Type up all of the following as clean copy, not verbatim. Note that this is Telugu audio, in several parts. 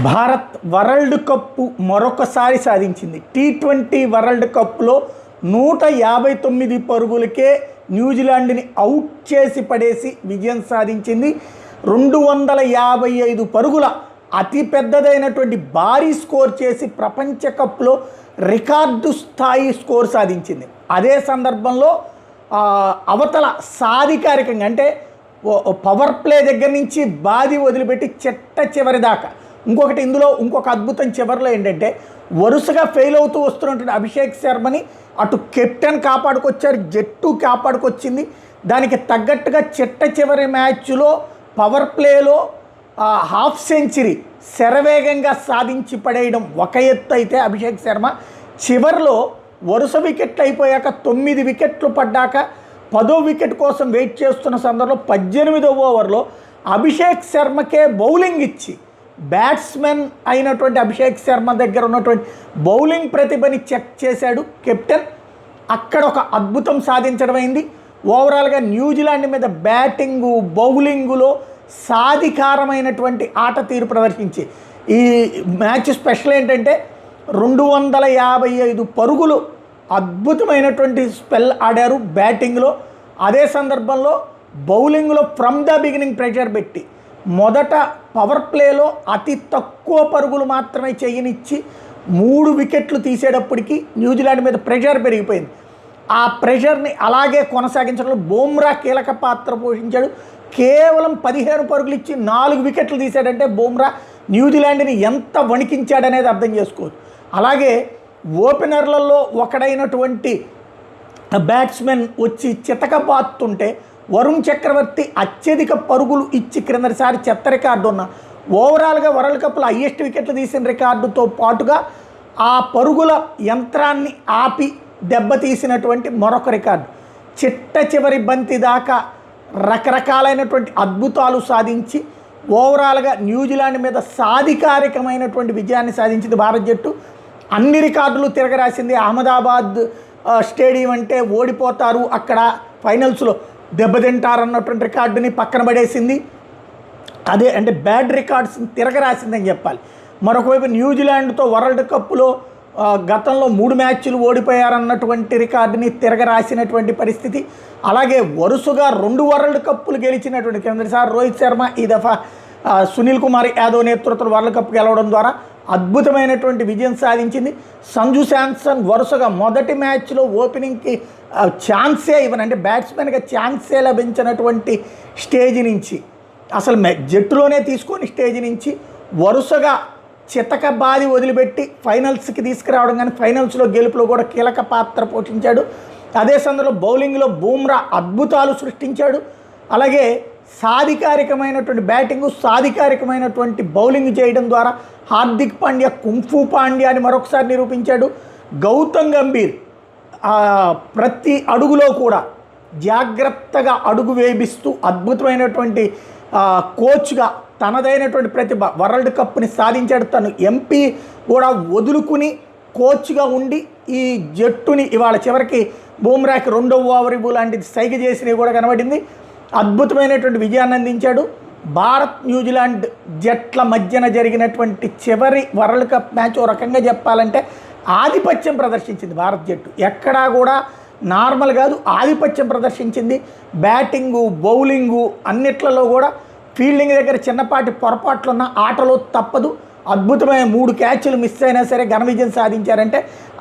భారత్ వరల్డ్ కప్ మరొకసారి సాధించింది. టీ20 వరల్డ్ కప్లో 159 పరుగులకే న్యూజిలాండ్ని అవుట్ చేసి పడేసి విజయం సాధించింది. 255 పరుగుల అతి పెద్దదైనటువంటి భారీ స్కోర్ చేసి ప్రపంచ కప్లో రికార్డు స్థాయి స్కోర్ సాధించింది. అదే సందర్భంలో అవతల సాధికారికంగా అంటే పవర్ ప్లే దగ్గర నుంచి బాది వదిలిపెట్టి చివరి దాకా ఇంకొక అద్భుతం చివరిలో ఏంటంటే వరుసగా ఫెయిల్ అవుతూ వస్తున్నటువంటి అభిషేక్ శర్మని అటు కెప్టెన్ కాపాడుకొచ్చారు, జట్టు కాపాడుకొచ్చింది. దానికి తగ్గట్టుగా చివరి మ్యాచ్లో పవర్ ప్లేలో హాఫ్ సెంచరీ శరవేగంగా సాధించి పడేయడం ఒక ఎత్తు అయితే, అభిషేక్ శర్మ చివరిలో వరుస వికెట్లు అయిపోయాక 9 వికెట్లు పడ్డాక 10వ వికెట్ కోసం వెయిట్ చేస్తున్న సందర్భంలో 18వ ఓవర్లో అభిషేక్ శర్మకే బౌలింగ్ ఇచ్చి బ్యాట్స్మెన్ అయినటువంటి అభిషేక్ శర్మ దగ్గర ఉన్నటువంటి బౌలింగ్ ప్రతిభని చెక్ చేశాడు కెప్టెన్. అక్కడ ఒక అద్భుతం సాధించడం అయింది. ఓవరాల్గా న్యూజిలాండ్ మీద బ్యాటింగు బౌలింగులో సాధికారమైనటువంటి ఆట తీరు ప్రదర్శించి ఈ మ్యాచ్ స్పెషల్ ఏంటంటే 255 పరుగులు అద్భుతమైనటువంటి స్పెల్ ఆడారు బ్యాటింగ్లో. అదే సందర్భంలో బౌలింగ్లో ఫ్రమ్ ద బిగినింగ్ ప్రెషర్ పెట్టి మొదట పవర్ ప్లేలో అతి తక్కువ పరుగులు మాత్రమే చేయనిచ్చి 3 వికెట్లు తీసేటప్పటికి న్యూజిలాండ్ మీద ప్రెషర్ పెరిగిపోయింది. ఆ ప్రెషర్ని అలాగే కొనసాగించడంలో బుమ్రా కీలక పాత్ర పోషించాడు. కేవలం 15 పరుగులు ఇచ్చి 4 వికెట్లు తీసాడంటే బుమ్రా న్యూజిలాండ్ని ఎంత వణికించాడనేది అర్థం చేసుకోవచ్చు. అలాగే ఓపెనర్లలో ఒకడైనటువంటి బ్యాట్స్మెన్ వచ్చి చితకబాతుంటే వరుణ్ చక్రవర్తి అత్యధిక పరుగులు ఇచ్చి క్రిందటిసారి చెత్త రికార్డు ఉన్న ఓవరాల్గా వరల్డ్ కప్లో హయ్యెస్ట్ వికెట్లు తీసిన రికార్డుతో పాటుగా ఆ పరుగుల యంత్రాన్ని ఆపి దెబ్బతీసినటువంటి మరొక రికార్డు. చివరి బంతి దాకా రకరకాలైనటువంటి అద్భుతాలు సాధించి ఓవరాల్గా న్యూజిలాండ్ మీద సాధికారికమైనటువంటి విజయాన్ని సాధించింది భారత జట్టు. అన్ని రికార్డులు తిరగరాసింది. అహ్మదాబాద్ స్టేడియం అంటే ఓడిపోతారు, అక్కడ ఫైనల్స్లో దెబ్బతింటారన్నటువంటి రికార్డుని పక్కన పడేసింది. అదే అంటే బ్యాడ్ రికార్డ్స్ని తిరగరాసిందని చెప్పాలి. మరొకవైపు న్యూజిలాండ్తో వరల్డ్ కప్లో గతంలో 3 మ్యాచ్లు ఓడిపోయారన్నటువంటి రికార్డుని తిరగరాసినటువంటి పరిస్థితి. అలాగే వరుసగా 2 వరల్డ్ కప్పులు గెలిచినటువంటి కిందసారి రోహిత్ శర్మ, ఈ దఫా సునీల్ కుమార్ యాదవ్ నేతృత్వంలో వరల్డ్ కప్ గెలవడం ద్వారా అద్భుతమైనటువంటి విజయం సాధించింది. సంజు శాంసన్ వరుసగా మొదటి మ్యాచ్లో ఓపెనింగ్కి ఛాన్సే అంటే బ్యాట్స్మెన్గా ఛాన్సే లభించినటువంటి స్టేజ్ నుంచి అసలు జట్టులోనే తీసుకొని స్టేజ్ నుంచి వరుసగా చితకబాది వదిలిపెట్టి ఫైనల్స్కి తీసుకురావడం, కానీ ఫైనల్స్లో గెలుపులో కూడా కీలక పాత్ర పోషించాడు. అదే సందర్భంలో బౌలింగ్లో బుమ్రా అద్భుతాలు సృష్టించాడు. అలాగే సాధికారికమైనటువంటి బ్యాటింగు, సాధికారికమైనటువంటి బౌలింగ్ చేయడం ద్వారా హార్దిక్ పాండ్యా కుంఫు పాండ్యా అని మరొకసారి నిరూపించాడు. గౌతమ్ గంభీర్ ప్రతి అడుగులో కూడా జాగ్రత్తగా అడుగు వేయిస్తూ అద్భుతమైనటువంటి కోచ్గా తనదైనటువంటి ప్రతిభ వరల్డ్ కప్ని సాధించాడు. తను ఎంపీ కూడా వదులుకుని కోచ్గా ఉండి ఈ జట్టుని ఇవాళ చివరికి బుమ్రాకి 2వ ఓవర్ లాంటిది సైగ చేసినవి కూడా కనబడింది. అద్భుతమైనటువంటి విజయాన్ని అందించాడు. భారత్ న్యూజిలాండ్ జట్ల మధ్యన జరిగినటువంటి చివరి వరల్డ్ కప్ మ్యాచ్ ఓ రకంగా చెప్పాలంటే ఆధిపత్యం ప్రదర్శించింది భారత జట్టు. ఎక్కడా కూడా నార్మల్ కాదు, ఆధిపత్యం ప్రదర్శించింది. బ్యాటింగు బౌలింగు అన్నిట్లలో కూడా ఫీల్డింగ్ దగ్గర చిన్నపాటి పొరపాట్లున్న ఆటలో తప్పదు. అద్భుతమైన 3 క్యాచ్లు మిస్ అయినా సరే ఘన విజయం సాధించారంటే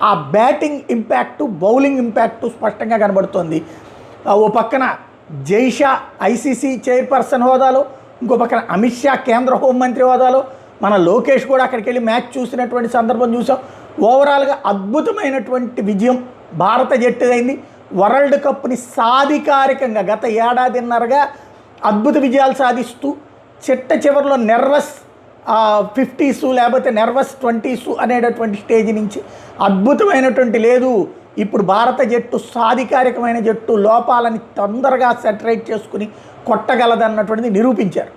ఆ బ్యాటింగ్ ఇంపాక్టు బౌలింగ్ ఇంపాక్టు స్పష్టంగా కనబడుతోంది. ఓ పక్కన జైషా ఐసీసీ చైర్పర్సన్ హోదాలో, ఇంకో పక్కన అమిత్ షా కేంద్ర హోంమంత్రి హోదాలో, మన లోకేష్ కూడా అక్కడికి వెళ్ళి మ్యాచ్ చూసినటువంటి సందర్భం చూసాం. ఓవరాల్గా అద్భుతమైనటువంటి విజయం భారత జట్టుదైంది. వరల్డ్ కప్ని సాధికారికంగా గత ఏడాదిన్నరగా అద్భుత విజయాలు సాధిస్తూ చివరిలో నెర్వస్ 50s లేకపోతే నెర్వస్ 20s అనేటటువంటి స్టేజ్ నుంచి అద్భుతమైనటువంటి లేదు, ఇప్పుడు భారత జట్టు సాధికారికమైన జట్టు, లోపాలని తొందరగా సెటరేట్ చేసుకుని కొట్టగలదన్నటువంటిది నిరూపించారు.